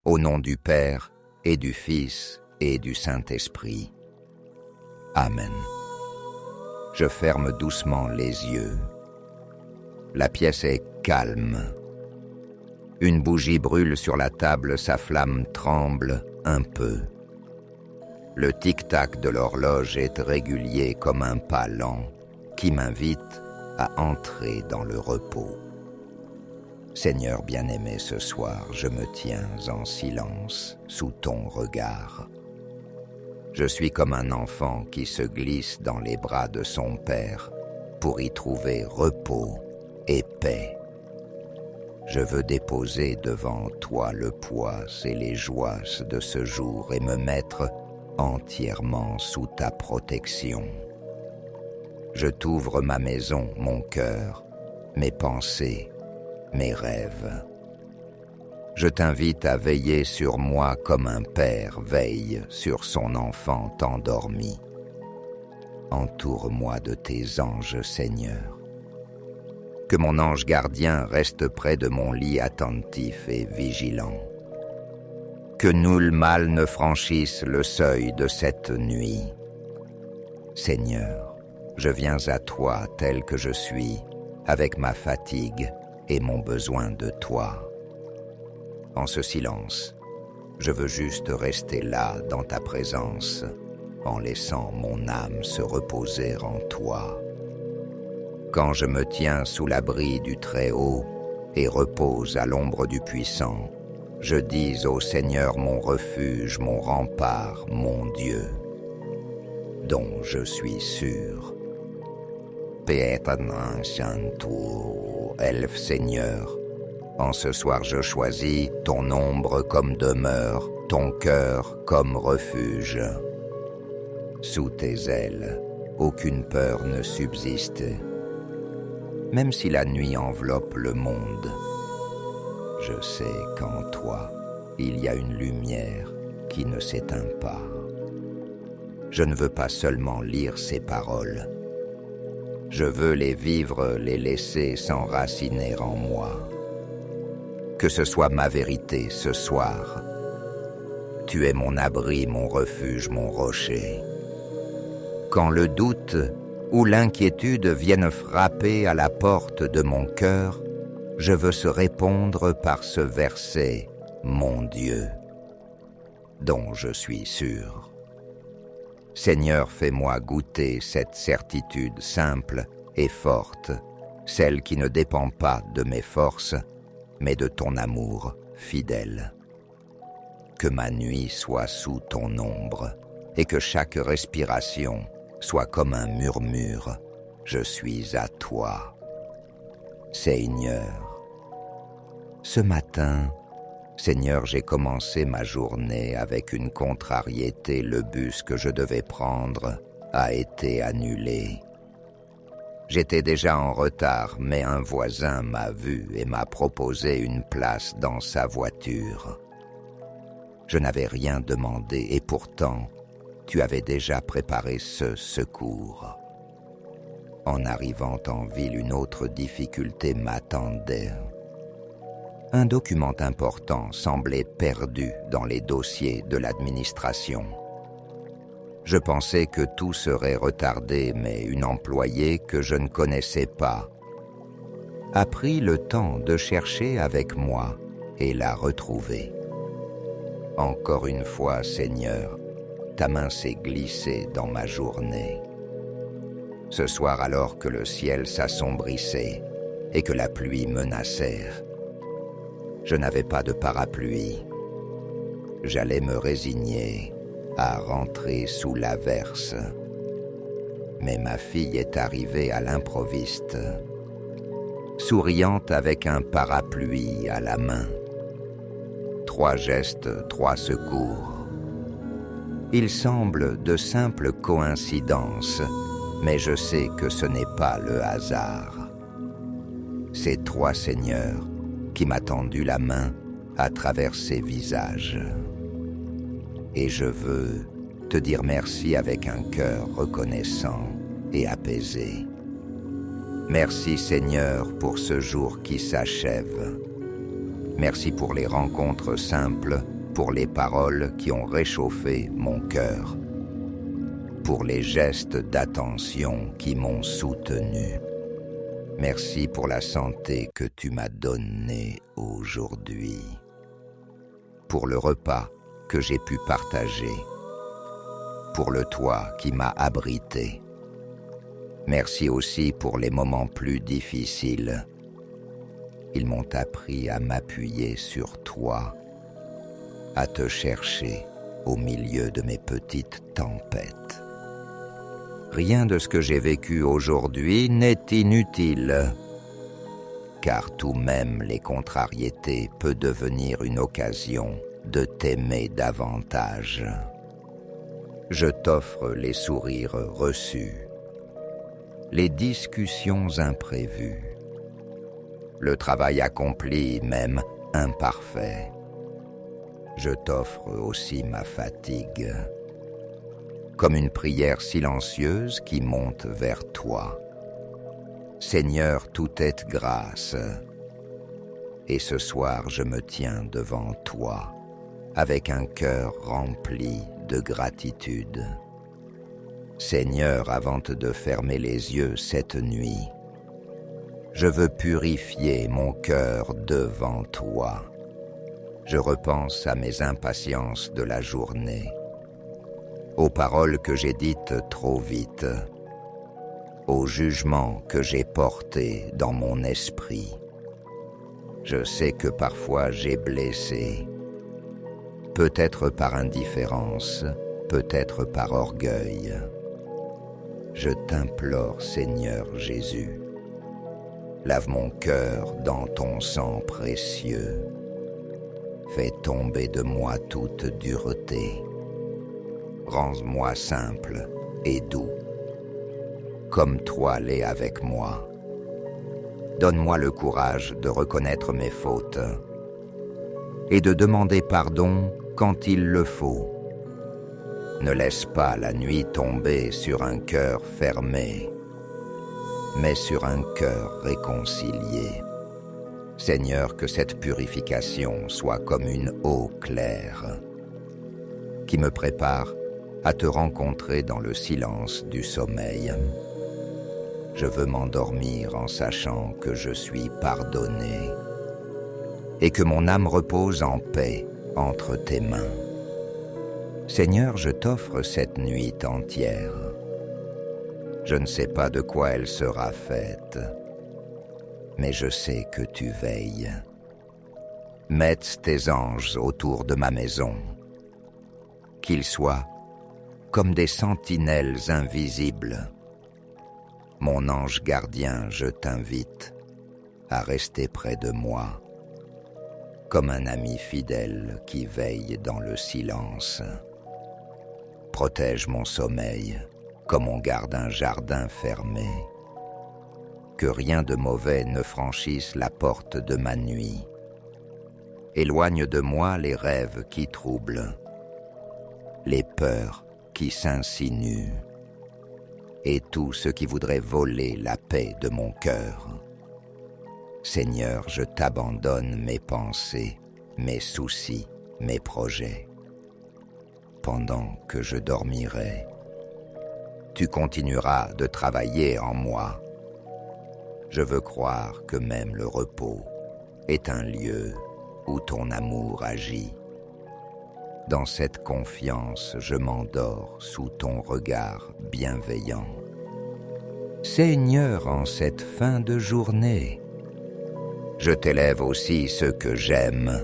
au nom du Père et du Fils et du Saint-Esprit. Amen. Je ferme doucement les yeux. La pièce est calme. Une bougie brûle sur la table, sa flamme tremble un peu. Le tic-tac de l'horloge est régulier comme un pas lent qui m'invite à entrer dans le repos. Seigneur bien-aimé, ce soir, je me tiens en silence sous ton regard. Je suis comme un enfant qui se glisse dans les bras de son père pour y trouver repos et paix. Je veux déposer devant toi le poids et les joies de ce jour et me mettre entièrement sous ta protection. Je t'ouvre ma maison, mon cœur, mes pensées, mes rêves. Je t'invite à veiller sur moi comme un père veille sur son enfant endormi. Entoure-moi de tes anges, Seigneur. Que mon ange gardien reste près de mon lit attentif et vigilant. Que nul mal ne franchisse le seuil de cette nuit. Seigneur, je viens à toi tel que je suis, avec ma fatigue et mon besoin de toi. En ce silence, je veux juste rester là dans ta présence, en laissant mon âme se reposer en toi. Quand je me tiens sous l'abri du Très-Haut et repose à l'ombre du Puissant, je dis au Seigneur mon refuge, mon rempart, mon Dieu, dont je suis sûr. Péetana Santo, Elfe Seigneur, en ce soir je choisis ton ombre comme demeure, ton cœur comme refuge. Sous tes ailes, aucune peur ne subsiste, même si la nuit enveloppe le monde. Je sais qu'en toi, il y a une lumière qui ne s'éteint pas. Je ne veux pas seulement lire ces paroles. Je veux les vivre, les laisser s'enraciner en moi. Que ce soit ma vérité ce soir. Tu es mon abri, mon refuge, mon rocher. Quand le doute ou l'inquiétude viennent frapper à la porte de mon cœur, je veux se répondre par ce verset, mon Dieu, dont je suis sûr. Seigneur, fais-moi goûter cette certitude simple et forte, celle qui ne dépend pas de mes forces, mais de ton amour fidèle. Que ma nuit soit sous ton ombre, et que chaque respiration soit comme un murmure. Je suis à toi. Seigneur. Ce matin, Seigneur, j'ai commencé ma journée avec une contrariété. Le bus que je devais prendre a été annulé. J'étais déjà en retard, mais un voisin m'a vu et m'a proposé une place dans sa voiture. Je n'avais rien demandé et pourtant, tu avais déjà préparé ce secours. En arrivant en ville, une autre difficulté m'attendait. Un document important semblait perdu dans les dossiers de l'administration. Je pensais que tout serait retardé, mais une employée que je ne connaissais pas a pris le temps de chercher avec moi et l'a retrouvée. Encore une fois, Seigneur, ta main s'est glissée dans ma journée. Ce soir, alors que le ciel s'assombrissait et que la pluie menaçait, je n'avais pas de parapluie. J'allais me résigner à rentrer sous l'averse. Mais ma fille est arrivée à l'improviste, souriante avec un parapluie à la main. 3 gestes, 3 secours. Il semble de simples coïncidences, mais je sais que ce n'est pas le hasard. C'est toi, Seigneur, qui m'as tendu la main à travers ces visages. Et je veux te dire merci avec un cœur reconnaissant et apaisé. Merci, Seigneur, pour ce jour qui s'achève. Merci pour les rencontres simples pour les paroles qui ont réchauffé mon cœur, pour les gestes d'attention qui m'ont soutenu. Merci pour la santé que tu m'as donnée aujourd'hui, pour le repas que j'ai pu partager, pour le toit qui m'a abrité. Merci aussi pour les moments plus difficiles. Ils m'ont appris à m'appuyer sur toi, à te chercher au milieu de mes petites tempêtes. Rien de ce que j'ai vécu aujourd'hui n'est inutile, car tout même les contrariétés peut devenir une occasion de t'aimer davantage. Je t'offre les sourires reçus, les discussions imprévues, le travail accompli, même imparfait. Je t'offre aussi ma fatigue, comme une prière silencieuse qui monte vers toi. Seigneur, tout est grâce, et ce soir je me tiens devant toi, avec un cœur rempli de gratitude. Seigneur, avant de fermer les yeux cette nuit, je veux purifier mon cœur devant toi. Je repense à mes impatiences de la journée, aux paroles que j'ai dites trop vite, aux jugements que j'ai portés dans mon esprit. Je sais que parfois j'ai blessé, peut-être par indifférence, peut-être par orgueil. Je t'implore, Seigneur Jésus, lave mon cœur dans ton sang précieux. Fais tomber de moi toute dureté. Rends-moi simple et doux, comme toi l'es avec moi. Donne-moi le courage de reconnaître mes fautes et de demander pardon quand il le faut. Ne laisse pas la nuit tomber sur un cœur fermé, mais sur un cœur réconcilié. Seigneur, que cette purification soit comme une eau claire qui me prépare à te rencontrer dans le silence du sommeil. Je veux m'endormir en sachant que je suis pardonné et que mon âme repose en paix entre tes mains. Seigneur, je t'offre cette nuit entière. Je ne sais pas de quoi elle sera faite, mais je sais que tu veilles. Mette tes anges autour de ma maison, qu'ils soient comme des sentinelles invisibles. Mon ange gardien, je t'invite à rester près de moi, comme un ami fidèle qui veille dans le silence. Protège mon sommeil, comme on garde un jardin fermé. Que rien de mauvais ne franchisse la porte de ma nuit. Éloigne de moi les rêves qui troublent, les peurs qui s'insinuent, et tout ce qui voudrait voler la paix de mon cœur. Seigneur, je t'abandonne mes pensées, mes soucis, mes projets. Pendant que je dormirai, tu continueras de travailler en moi. Je veux croire que même le repos est un lieu où ton amour agit. Dans cette confiance, je m'endors sous ton regard bienveillant. Seigneur, en cette fin de journée, je t'élève aussi ceux que j'aime.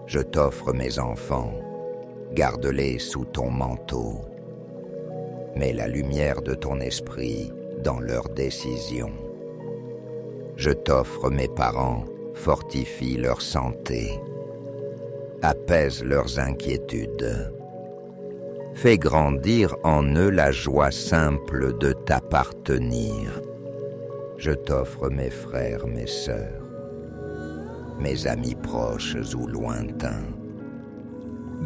Je t'offre mes enfants, garde-les sous ton manteau. Mets la lumière de ton esprit dans leurs décisions. Je t'offre mes parents, fortifie leur santé. Apaise leurs inquiétudes. Fais grandir en eux la joie simple de t'appartenir. Je t'offre mes frères, mes sœurs, mes amis proches ou lointains.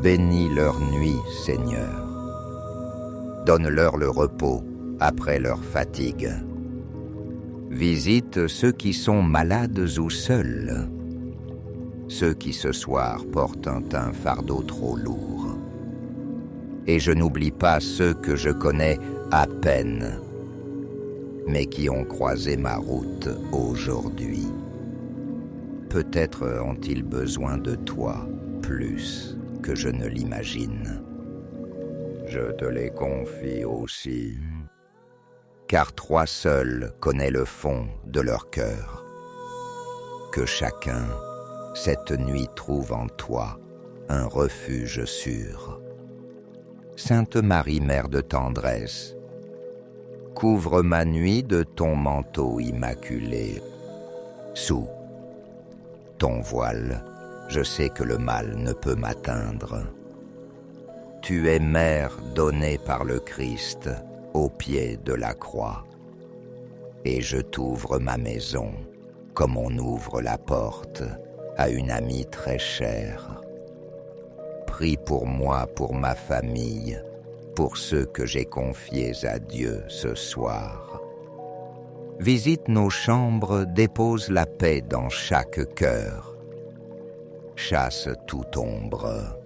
Bénis leur nuit, Seigneur. Donne-leur le repos après leur fatigue. Visite ceux qui sont malades ou seuls. ceux qui ce soir portent un fardeau trop lourd. Et je n'oublie pas ceux que je connais à peine, mais qui ont croisé ma route aujourd'hui. Peut-être ont-ils besoin de toi plus que je ne l'imagine. Je te les confie aussi, car toi seul connais le fond de leur cœur. Que chacun, cette nuit, trouve en toi un refuge sûr. Sainte Marie, Mère de tendresse, couvre ma nuit de ton manteau immaculé. Sous ton voile, je sais que le mal ne peut m'atteindre. Tu es mère donnée par le Christ au pied de la croix. Et je t'ouvre ma maison comme on ouvre la porte à une amie très chère. Prie pour moi, pour ma famille, pour ceux que j'ai confiés à Dieu ce soir. Visite nos chambres, dépose la paix dans chaque cœur. Chasse toute ombre.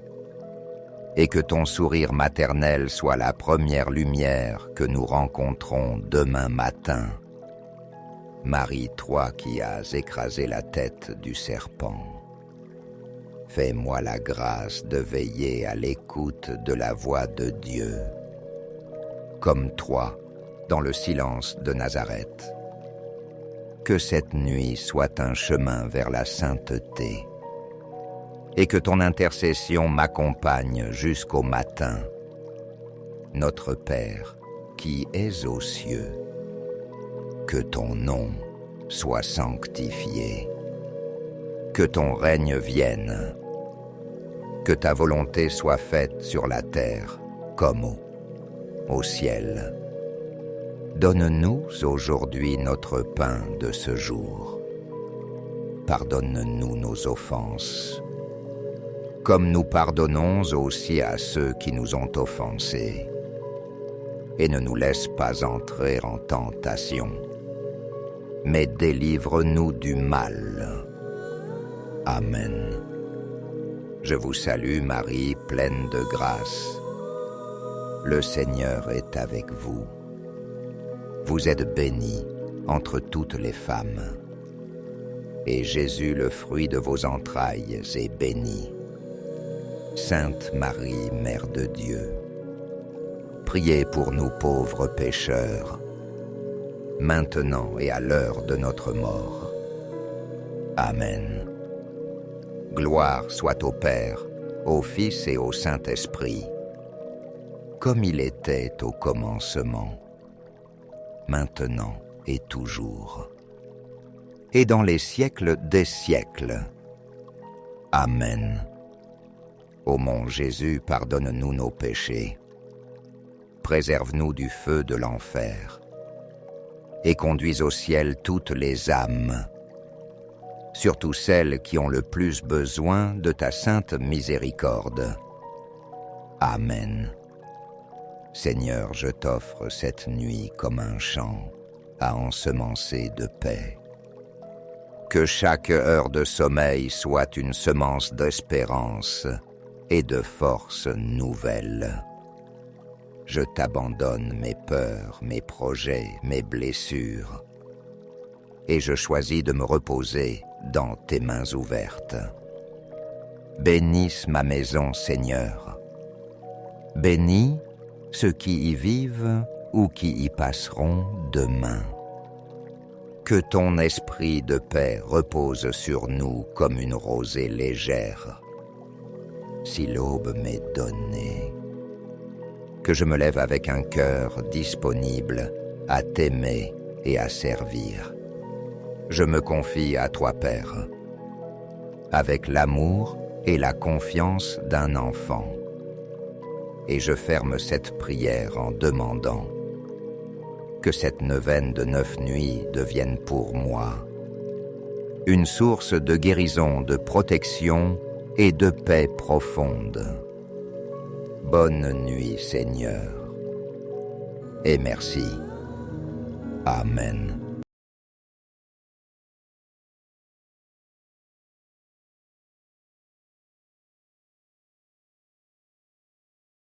Et que ton sourire maternel soit la première lumière que nous rencontrons demain matin. Marie, toi qui as écrasé la tête du serpent, fais-moi la grâce de veiller à l'écoute de la voix de Dieu, comme toi dans le silence de Nazareth. Que cette nuit soit un chemin vers la sainteté, et que ton intercession m'accompagne jusqu'au matin. Notre Père, qui es aux cieux, que ton nom soit sanctifié, que ton règne vienne, que ta volonté soit faite sur la terre comme au ciel. Donne-nous aujourd'hui notre pain de ce jour. Pardonne-nous nos offenses, comme nous pardonnons aussi à ceux qui nous ont offensés. Et ne nous laisse pas entrer en tentation, mais délivre-nous du mal. Amen. Je vous salue Marie, pleine de grâce. Le Seigneur est avec vous. Vous êtes bénie entre toutes les femmes. Et Jésus, le fruit de vos entrailles, est béni. Sainte Marie, Mère de Dieu, priez pour nous pauvres pécheurs, maintenant et à l'heure de notre mort. Amen. Gloire soit au Père, au Fils et au Saint-Esprit, comme il était au commencement, maintenant et toujours, et dans les siècles des siècles. Amen. Ô mon Jésus, pardonne-nous nos péchés, préserve-nous du feu de l'enfer, et conduis au ciel toutes les âmes, surtout celles qui ont le plus besoin de ta sainte miséricorde. Amen. Seigneur, je t'offre cette nuit comme un champ à ensemencer de paix. Que chaque heure de sommeil soit une semence d'espérance et de force nouvelle. Je t'abandonne mes peurs, mes projets, mes blessures, et je choisis de me reposer dans tes mains ouvertes. Bénisse ma maison, Seigneur. Bénis ceux qui y vivent ou qui y passeront demain. Que ton esprit de paix repose sur nous comme une rosée légère. Si l'aube m'est donnée, que je me lève avec un cœur disponible à t'aimer et à servir. Je me confie à toi, Père, avec l'amour et la confiance d'un enfant. Et je ferme cette prière en demandant que cette neuvaine de 9 nuits devienne pour moi une source de guérison, de protection et de paix profonde. Bonne nuit, Seigneur, et merci. Amen.